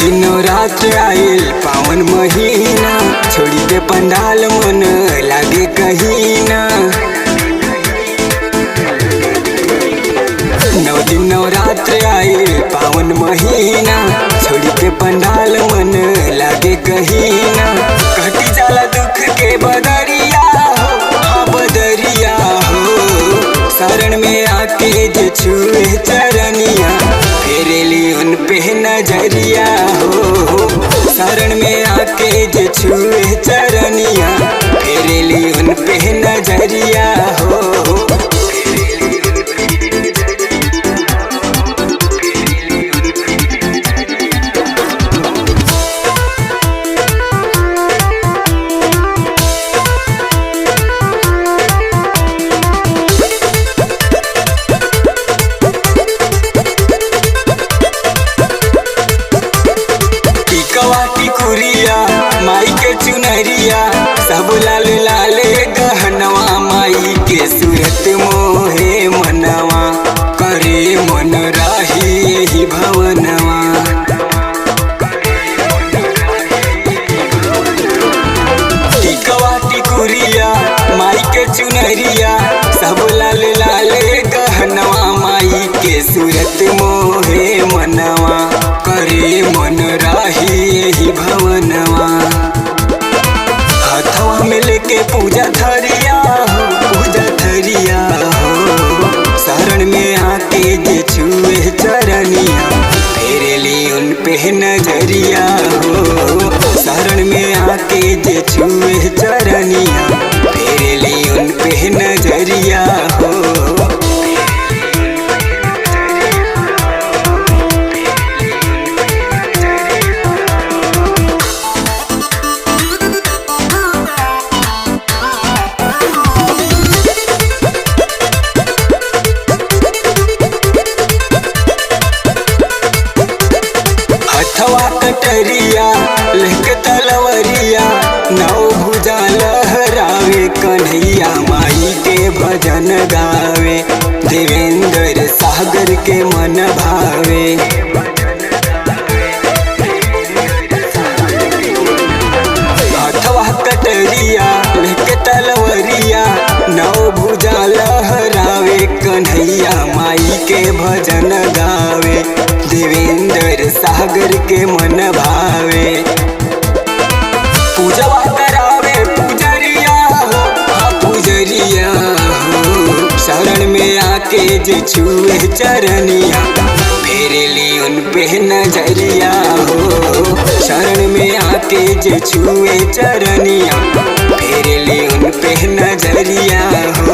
दिन रात आइल पावन महीना, छोड़ी के पंडाल मन लागे कहीं ना। 9 दिन रात आइल पावन महीना, छोड़ी के पंडाल मन लागे कहीं ना। कटी जाला दुख के बदरिया हो, हाँ बदरिया हो। शरण में आके जे छुए चरनिया, फेरेली उन पे नजरिया हो। शरण में आके जे छुए चरनिया, फेरेली उन पे नजरिया हो। माई के चुनरिया सब लाल लाले गहनवा, माई के सूरत मोहे मनवा, करे मन राही ही भवनवा। टिकवा टिकुरिया माई के चुनरिया सब लाल लाले गहनवा, माई के सूरत मोहे मनवा, करे मन राही ही भवनवा। हथवा में लेके पूजा थरिया हो, पूजा थरिया हो। शरण में आके जे छुए चरनिया, फेरेली उन पे नजरिया हो। शरण में आके जे छुए चरनिया, फेरेली उन पे नजरिया हो। हथवा कटरिया लेके तलवरिया, 9 भुजा लहरावे कन्हैया, माई के भजन गावे, देवेंद्र सागर के मन भावे। हथवा कटरिया लेके तलवरिया, 9 भुजा लहरावे कन्हैया, माई के भजन गावे, देवेंद्र सागर के मन भावे। पूजवा करावे पुजरिया हो, हाँ पुजरिया हो। शरण में आके जे छुए चरनिया, फेरेली उन पे नजरिया हो। शरण में आके जे छुए चरनिया, फेरेली उन पे नजरिया हो।